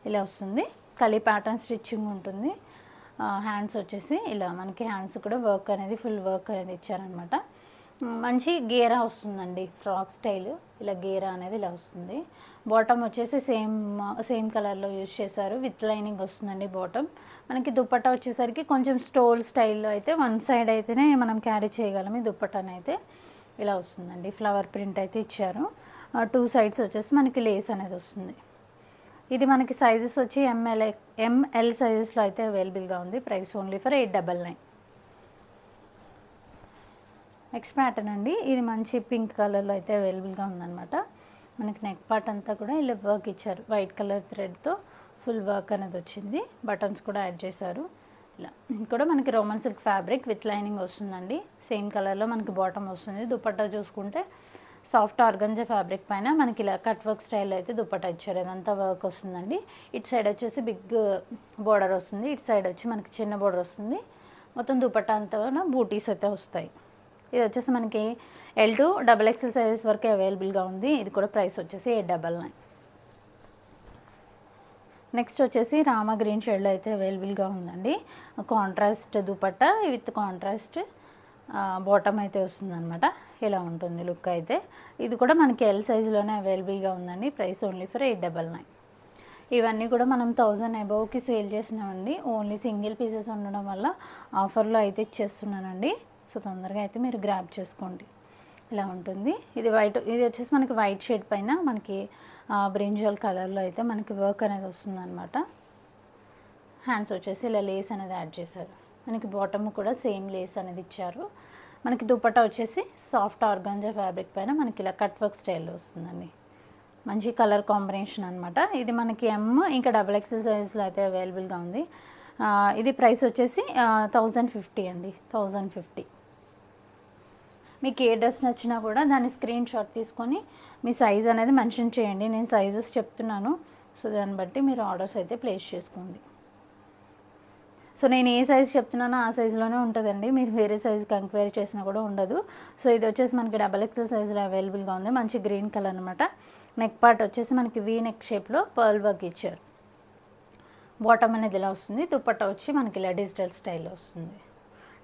ఇలా వస్తుంది. కలీ ప్యాటర్న్ స్టిచ్చింగ్ ఉంటుంది. హ్యాండ్స్ వచ్చేసి ఇలా మనకి హ్యాండ్స్ కూడా వర్క్ అనేది ఫుల్ వర్క్ అనేది ఇచ్చారనమాట. మంచి గేరా వస్తుందండి ఫ్రాక్ స్టైల్. ఇలా గేరా అనేది ఇలా వస్తుంది. బాటమ్ వచ్చేసి సేమ్ కలర్లో యూజ్ చేశారు. విత్ లైనింగ్ వస్తుందండి బాటమ్. మనకి దుపట్టా వచ్చేసరికి కొంచెం స్టోల్ స్టైల్లో అయితే వన్ సైడ్ అయితేనే మనం క్యారీ చేయగలం. ఈ దుపట్టాని అయితే ఇలా వస్తుందండి. ఫ్లవర్ ప్రింట్ అయితే ఇచ్చారు. 2 సైడ్స్ వచ్చేసి మనకి లేస్ అనేది వస్తుంది. ఇది మనకి సైజెస్ వచ్చి ML సైజెస్లో అయితే అవైలబుల్గా ఉంది. Price only for 899. Next pattern అండి, ఇది మంచి పింక్ కలర్లో అయితే అవైలబుల్గా ఉందన్నమాట. మనకి నెక్ పార్ట్ అంతా కూడా ఇలా వర్క్ ఇచ్చారు. వైట్ కలర్ థ్రెడ్తో ఫుల్ వర్క్ అనేది వచ్చింది. బటన్స్ కూడా యాడ్ చేశారు. ఇలా ఇది కూడా మనకి Roman silk fabric with lining వస్తుందండి. సేమ్ కలర్లో మనకి బాటమ్ వస్తుంది. దుపట్టా చూసుకుంటే సాఫ్ట్ ఆర్గంజా ఫ్యాబ్రిక్ పైన మనకి ఇలా కట్ వర్క్ స్టైల్లో అయితే దుపట్టా ఇచ్చారు. ఇదంతా వర్క్ వస్తుందండి. ఇటు సైడ్ వచ్చేసి బిగ్ బోర్డర్ వస్తుంది. ఇటు సైడ్ వచ్చి మనకి చిన్న బోర్డర్ వస్తుంది. మొత్తం దుపట్టా అంతా బూటీస్ అయితే వస్తాయి. ఇది వచ్చేసి మనకి L to XXL సైజెస్ వరకు అవైలబుల్గా ఉంది. ఇది కూడా ప్రైస్ వచ్చేసి 899. నెక్స్ట్ వచ్చేసి రామా గ్రీన్ షేడ్లో అయితే అవైలబుల్గా ఉందండి. Contrast dupatta with contrast bottom అయితే వస్తుందన్నమాట. ఇలా ఉంటుంది లుక్ అయితే. ఇది కూడా మనకి L సైజులోనే అవైలబుల్గా ఉందండి. Price only for 899. ఇవన్నీ కూడా మనం 1000 అబోవ్కి సేల్ చేసినామండి. ఓన్లీ సింగిల్ పీసెస్ ఉండడం వల్ల ఆఫర్లో అయితే ఇచ్చేస్తున్నానండి. సో తొందరగా అయితే మీరు గ్రాబ్ చేసుకోండి. ఇలా ఉంటుంది. ఇది వచ్చేసి మనకి వైట్ షేడ్ పైన మనకి బ్రింజల్ కలర్లో అయితే మనకి వర్క్ అనేది వస్తుందన్నమాట. హ్యాండ్స్ వచ్చేసి ఇలా లేస్ అనేది యాడ్ చేశారు. మనకి బాటమ్ కూడా సేమ్ లేస్ అనేది ఇచ్చారు. మనకి దుపట్టా వచ్చేసి సాఫ్ట్ ఆర్గాంజా ఫ్యాబ్రిక్ పైన మనకి ఇలా కట్ వర్క్ స్టైల్లో వస్తుందండి. మంచి కలర్ కాంబినేషన్ అనమాట. ఇది మనకి ఎమ్ ఇంకా XXL సైజ్లో అయితే అవైలబుల్గా ఉంది. ఇది ప్రైస్ వచ్చేసి 1050 అండి. 1050. మీకు ఏ డ్రెస్ నచ్చినా కూడా దాని స్క్రీన్ షాట్ తీసుకొని మీ సైజ్ అనేది మెన్షన్ చేయండి. నేను సైజెస్ చెప్తున్నాను. సో దాన్ని బట్టి మీరు ఆర్డర్స్ అయితే ప్లేస్ చేసుకోండి. సో నేను ఏ సైజ్ చెప్తున్నానో ఆ సైజులోనే ఉంటుందండి. మీరు వేరే సైజ్కి ఎంక్వైరీ చేసినా కూడా ఉండదు. సో ఇది వచ్చేసి మనకి XXL సైజులో అవైలబుల్గా ఉంది. మంచి గ్రీన్ కలర్ అనమాట. నెక్ పార్ట్ వచ్చేసి మనకి వీ నెక్ షేప్లో పర్ల్ వర్క్ ఇచ్చారు. బాటమ్ అనేది ఇలా వస్తుంది. దుపట్టా వచ్చి మనకి ఇలా డిజిటల్ స్టైల్లో వస్తుంది.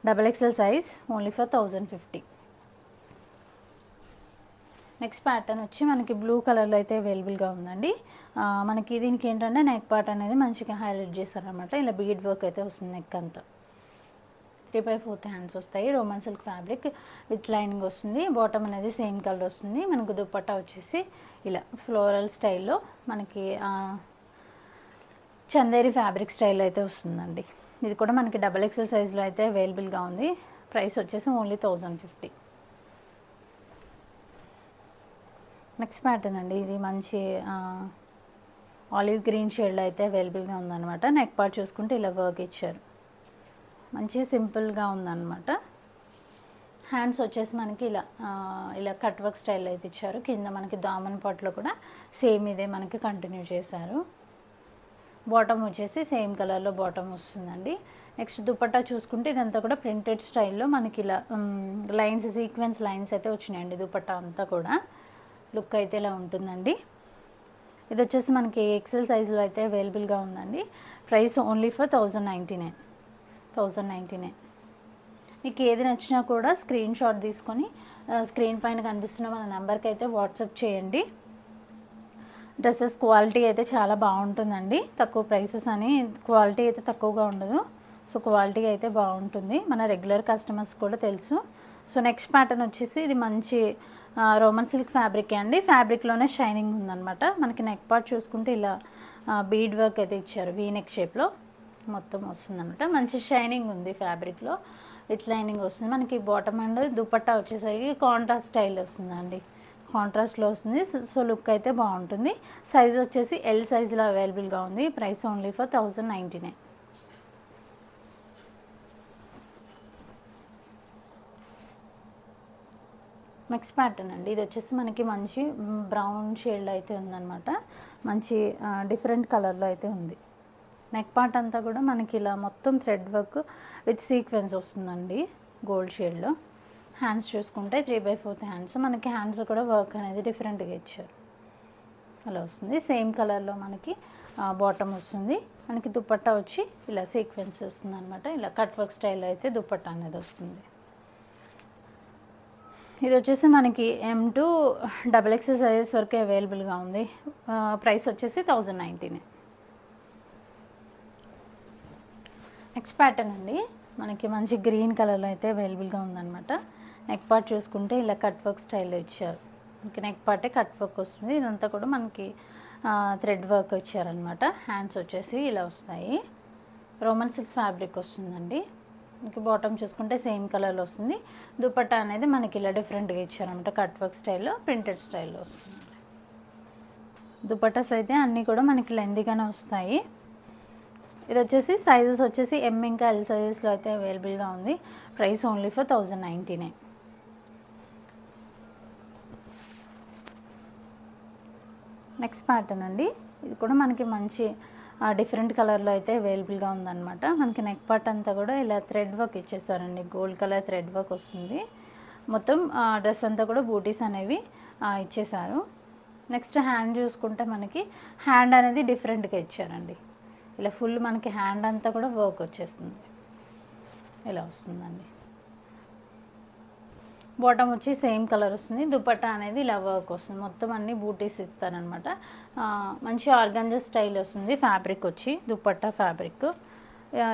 XXL size only for 1050. Next pattern వచ్చి మనకి బ్లూ కలర్లో అయితే అవైలబుల్గా ఉందండి. మనకి దీనికి ఏంటంటే నెక్ పార్ట్ అనేది మంచిగా హైలైట్ చేస్తారనమాట. ఇలా బీడ్ వర్క్ అయితే వస్తుంది. నెక్ అంతా 3/4 హ్యాండ్స్ వస్తాయి. Roman silk fabric with lining వస్తుంది. బాటమ్ అనేది సేమ్ కలర్ వస్తుంది. మనకు దుపట్టా వచ్చేసి ఇలా ఫ్లోరల్ స్టైల్లో మనకి చందేరి ఫ్యాబ్రిక్ స్టైల్ అయితే వస్తుందండి. ఇది కూడా మనకి XXL సైజ్లో అయితే అవైలబుల్గా ఉంది. ప్రైస్ వచ్చేసి ఓన్లీ 1050. నెక్స్ట్ ప్యాటర్న్ అండి. ఇది మంచి ఆలివ్ గ్రీన్ షేడ్లో అయితే అవైలబుల్గా ఉందన్నమాట. నెక్ పార్ట్ చూసుకుంటే ఇలా వర్క్ ఇచ్చారు. మంచి సింపుల్గా ఉందన్నమాట. హ్యాండ్స్ వచ్చేసి మనకి ఇలా కట్ వర్క్ స్టైల్ అయితే ఇచ్చారు. కింద మనకి దామన్ పార్ట్లో కూడా సేమ్ ఇదే మనకి కంటిన్యూ చేశారు. బాటమ్ వచ్చేసి సేమ్ కలర్లో బాటమ్ వస్తుందండి. నెక్స్ట్ దుపట్టా చూసుకుంటే ఇదంతా కూడా ప్రింటెడ్ స్టైల్లో మనకి ఇలా లైన్స్ సీక్వెన్స్ లైన్స్ అయితే వచ్చినాయండి. దుపట్టా అంతా కూడా లుక్ అయితే ఇలా ఉంటుందండి. ఇది వచ్చేసి మనకి XL సైజులో అయితే అవైలబుల్గా ఉందండి. Price only for 1099. మీకు ఏది నచ్చినా కూడా స్క్రీన్ షాట్ తీసుకొని స్క్రీన్ పైన కనిపిస్తున్న మన నెంబర్కి అయితే వాట్సాప్ చేయండి. డ్రెస్సెస్ క్వాలిటీ అయితే చాలా బాగుంటుందండి. తక్కువ ప్రైసెస్ అని క్వాలిటీ అయితే తక్కువగా ఉండదు. సో క్వాలిటీ అయితే బాగుంటుంది. మన రెగ్యులర్ కస్టమర్స్ కూడా తెలుసు. సో నెక్స్ట్ ప్యాటర్న్ వచ్చేసి ఇది మంచి రోమన్ సిల్క్ ఫ్యాబ్రిక్ అండి. ఫ్యాబ్రిక్లోనే షైనింగ్ ఉందన్నమాట. మనకి నెక్ పార్ట్ చూసుకుంటే ఇలా బీడ్ వర్క్ అయితే ఇచ్చారు. వీ నెక్ షేప్లో మొత్తం వస్తుందన్నమాట. మంచి షైనింగ్ ఉంది ఫ్యాబ్రిక్లో. విత్ లైనింగ్ వస్తుంది. మనకి బాటమ్ అండ్ దుపట్టా వచ్చేసరికి కాంట్రాస్ట్ స్టైల్ వస్తుందండి. కాంట్రాస్ట్లో వస్తుంది. సో లుక్ అయితే బాగుంటుంది. సైజ్ వచ్చేసి L సైజులో అవైలబుల్గా ఉంది. Price only for 1099. Next pattern అండి. ఇది వచ్చేసి మనకి మంచి బ్రౌన్ షేడ్లో అయితే ఉందన్నమాట. మంచి డిఫరెంట్ కలర్లో అయితే ఉంది. నెక్ పార్ట్ అంతా కూడా మనకి ఇలా మొత్తం థ్రెడ్ వర్క్ విత్ సీక్వెన్స్ వస్తుందండి గోల్డ్ షేడ్లో. హ్యాండ్స్ చూసుకుంటే 3/4 హ్యాండ్స్. మనకి హ్యాండ్స్ కూడా వర్క్ అనేది డిఫరెంట్గా ఇచ్చారు. అలా వస్తుంది. సేమ్ కలర్లో మనకి బాటమ్ వస్తుంది. మనకి దుపట్టా వచ్చి ఇలా సీక్వెన్స్ వస్తుంది అనమాట. ఇలా కట్ వర్క్ స్టైల్లో అయితే దుపట్టా అనేది వస్తుంది. ఇది వచ్చేసి మనకి M to XXL సైజెస్ వరకు అవైలబుల్గా ఉంది. ప్రైస్ వచ్చేసి 1099. నెక్స్ట్ ప్యాటర్న్ అండి. మనకి మంచి గ్రీన్ కలర్లో అయితే అవైలబుల్గా ఉందన్నమాట. నెక్ పార్ట్ చూసుకుంటే ఇలా కట్ వర్క్ స్టైల్లో ఇచ్చారు. మనకి నెక్ పార్టే కట్ వర్క్ వస్తుంది. ఇదంతా కూడా మనకి థ్రెడ్ వర్క్ ఇచ్చారనమాట. హ్యాండ్స్ వచ్చేసి ఇలా వస్తాయి. రోమన్ సిల్క్ ఫ్యాబ్రిక్ వస్తుందండి. మనకి బాటమ్ చూసుకుంటే సేమ్ కలర్లో వస్తుంది. దుపట్టా అనేది మనకి ఇలా డిఫరెంట్గా ఇచ్చారనమాట. కట్ వర్క్ స్టైల్లో ప్రింటెడ్ స్టైల్లో వస్తుంది. దుపట్టాస్ అయితే అన్నీ కూడా మనకి లెందీగానే వస్తాయి. ఇది వచ్చేసి సైజెస్ వచ్చేసి M ఇంకా L సైజెస్లో అయితే అవైలబుల్గా ఉంది. Price only for 1099. Next pattern అండి. ఇది కూడా మనకి మంచి డిఫరెంట్ కలర్లో అయితే అవైలబుల్గా ఉందన్నమాట. మనకి నెక్ పార్ట్ అంతా కూడా ఇలా థ్రెడ్ వర్క్ ఇచ్చేసారండి. గోల్డ్ కలర్ థ్రెడ్ వర్క్ వస్తుంది. మొత్తం డ్రెస్ అంతా కూడా బూటీస్ అనేవి ఇచ్చేసారు. నెక్స్ట్ హ్యాండ్ చూసుకుంటే మనకి హ్యాండ్ అనేది డిఫరెంట్గా ఇచ్చారండి. ఇలా ఫుల్ మనకి హ్యాండ్ అంతా కూడా వర్క్ వచ్చేస్తుంది. ఇలా వస్తుందండి. బాటమ్ వచ్చి సేమ్ కలర్ వస్తుంది. దుపట్టా అనేది ఇలా వర్క్ వస్తుంది. మొత్తం అన్ని బూటీస్ ఇస్తారనమాట. మంచి ఆర్గాంజా స్టైల్ వస్తుంది. ఫ్యాబ్రిక్ వచ్చి దుపట్టా ఫ్యాబ్రిక్.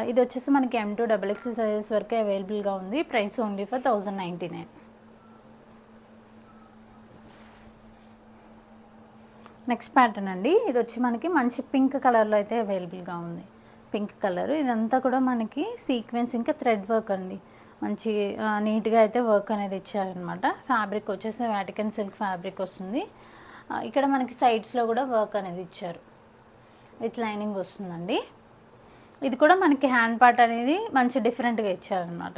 ఇది వచ్చేసి మనకి M2 XXL సైజెస్ వరకు అవైలబుల్గా ఉంది. Price only for 1099. Next pattern అండి. ఇది వచ్చి మనకి మంచి పింక్ కలర్లో అయితే అవైలబుల్గా ఉంది. Pink colour. ఇదంతా కూడా మనకి సీక్వెన్స్ ఇంకా థ్రెడ్ వర్క్ అండి. మంచి నీట్గా అయితే వర్క్ అనేది ఇచ్చారనమాట. ఫ్యాబ్రిక్ వచ్చేసి వాటికన్ సిల్క్ ఫ్యాబ్రిక్ వస్తుంది. ఇక్కడ మనకి సైడ్స్లో కూడా వర్క్ అనేది ఇచ్చారు. విత్ లైనింగ్ వస్తుందండి. ఇది కూడా మనకి హ్యాండ్ పార్ట్ అనేది మంచి డిఫరెంట్గా ఇచ్చారనమాట.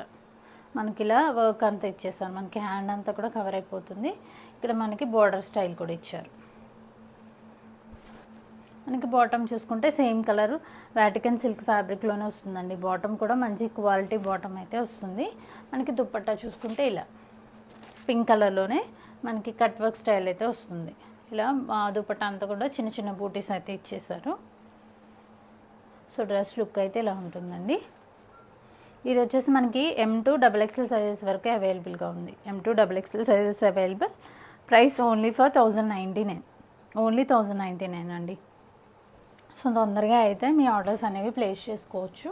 మనకి ఇలా వర్క్ అంతా ఇచ్చేసారు. మనకి హ్యాండ్ అంతా కూడా కవర్ అయిపోతుంది. ఇక్కడ మనకి బోర్డర్ స్టైల్ కూడా ఇచ్చారు. మనకి బాటమ్ చూసుకుంటే సేమ్ కలర్ వాటికన్ సిల్క్ ఫ్యాబ్రిక్లోనే వస్తుందండి. బాటమ్ కూడా మంచి క్వాలిటీ బాటమ్ అయితే వస్తుంది. మనకి దుపట్టా చూసుకుంటే ఇలా పింక్ కలర్లోనే మనకి కట్ వర్క్ స్టైల్ అయితే వస్తుంది. ఇలా దుపట్టా అంతా కూడా చిన్న చిన్న బూటీస్ అయితే ఇచ్చేసారు. సో డ్రెస్ లుక్ అయితే ఇలా ఉంటుందండి. ఇది వచ్చేసి మనకి M2 XXL సైజెస్ వరకే అవైలబుల్గా ఉంది. M2 XXL sizes available. Price only for 1099. Only 1099 అండి. సో తొందరగా అయితే మీ ఆర్డర్స్ అనేవి ప్లేస్ చేసుకోవచ్చు.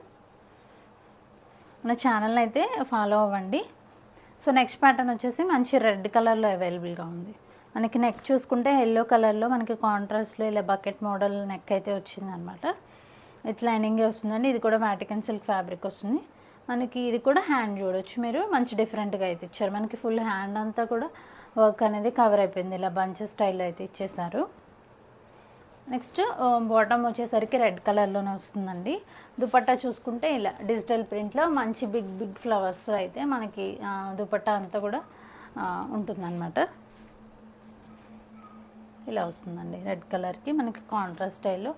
మన ఛానల్ని అయితే ఫాలో అవ్వండి. సో నెక్స్ట్ ప్యాటర్న్ వచ్చేసి మంచి రెడ్ కలర్లో అవైలబుల్గా ఉంది. మనకి నెక్ చూసుకుంటే ఎల్లో కలర్లో మనకి కాంట్రాస్ట్లో ఇలా బకెట్ మోడల్ నెక్ అయితే వచ్చిందనమాట. విత్ లైనింగే వస్తుందండి. ఇది కూడా వాటికన్ సిల్క్ ఫ్యాబ్రిక్ వస్తుంది. మనకి ఇది కూడా హ్యాండ్ చూడొచ్చు మీరు. మంచి డిఫరెంట్గా అయితే ఇచ్చారు. మనకి ఫుల్ హ్యాండ్ అంతా కూడా వర్క్ అనేది కవర్ అయిపోయింది. ఇలా బంచెస్ స్టైల్లో అయితే ఇచ్చేసారు. నెక్స్ట్ బాటమ్ వచ్చేసరికి రెడ్ కలర్లోనే వస్తుందండి. దుపట్టా చూసుకుంటే ఇలా డిజిటల్ ప్రింట్లో మంచి బిగ్ బిగ్ ఫ్లవర్స్ అయితే మనకి దుపట్టా అంతా కూడా ఉంటుందన్నమాట. ఇలా వస్తుందండి. రెడ్ కలర్కి మనకి కాంట్రాస్ట్ స్టైల్లో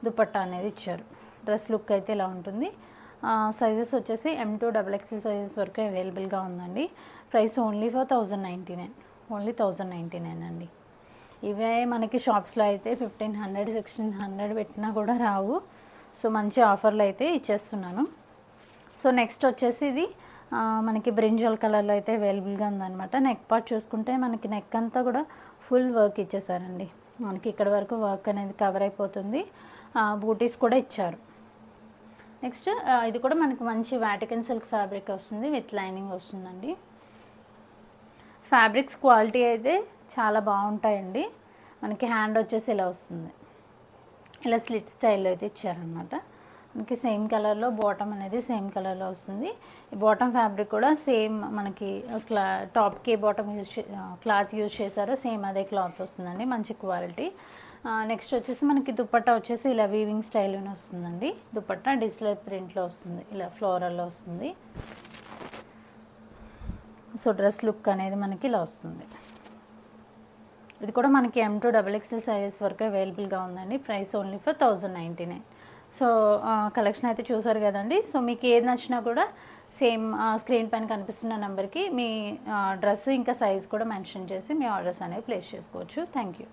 దుపట్టా అనేది ఇచ్చారు. డ్రెస్ లుక్ అయితే ఇలా ఉంటుంది. సైజెస్ వచ్చేసి M2 XXL సైజెస్ వరకు అవైలబుల్గా ఉందండి. Price only for 1099. ఓన్లీ 1099 అండి. ఇవే మనకి షాప్స్లో అయితే 1500 1600 పెట్టినా కూడా రావు. సో మంచి ఆఫర్లు అయితే ఇచ్చేస్తున్నాను. సో నెక్స్ట్ వచ్చేసి ఇది మనకి బ్రింజల్ కలర్లో అయితే అవైలబుల్గా ఉందన్నమాట. నెక్ పార్ట్ చూసుకుంటే మనకి నెక్ అంతా కూడా ఫుల్ వర్క్ ఇచ్చేసారండి. మనకి ఇక్కడ వరకు వర్క్ అనేది కవర్ అయిపోతుంది. బూటీస్ కూడా ఇచ్చారు. నెక్స్ట్ ఇది కూడా మనకి మంచి వాటికన్ సిల్క్ ఫ్యాబ్రిక్ వస్తుంది. విత్ లైనింగ్ వస్తుందండి. ఫ్యాబ్రిక్స్ క్వాలిటీ అయితే చాలా బాగుంటాయండి. మనకి హ్యాండ్ వచ్చేసి ఇలా వస్తుంది. ఇలా స్లిట్ స్టైల్లో అయితే ఇచ్చారనమాట. మనకి సేమ్ కలర్లో బాటమ్ అనేది సేమ్ కలర్లో వస్తుంది. ఈ బాటమ్ ఫ్యాబ్రిక్ కూడా సేమ్ మనకి టాప్కి బాటమ్ క్లాత్ యూజ్ చేశారో సేమ్ అదే క్లాత్ వస్తుందండి. మంచి క్వాలిటీ. నెక్స్ట్ వచ్చేసి మనకి దుపట్టా వచ్చేసి ఇలా వీవింగ్ స్టైల్లోనే వస్తుందండి. దుపట్టా డిజిటల్ ప్రింట్లో వస్తుంది. ఇలా ఫ్లోరల్లో వస్తుంది. సో డ్రెస్ లుక్ అనేది మనకి ఇలా వస్తుంది. ఇది కూడా మనకి M2 XXL సైజెస్ వరకు అవైలబుల్గా ఉందండి. Price only for 1099. So collection అయితే చూసారు కదండి. సో మీకు ఏది నచ్చినా కూడా సేమ్ స్క్రీన్ పైన కనిపిస్తున్న నెంబర్కి మీ డ్రెస్ ఇంకా సైజ్ కూడా మెన్షన్ చేసి మీ ఆర్డర్స్ అనేవి ప్లేస్ చేసుకోవచ్చు. Thank you.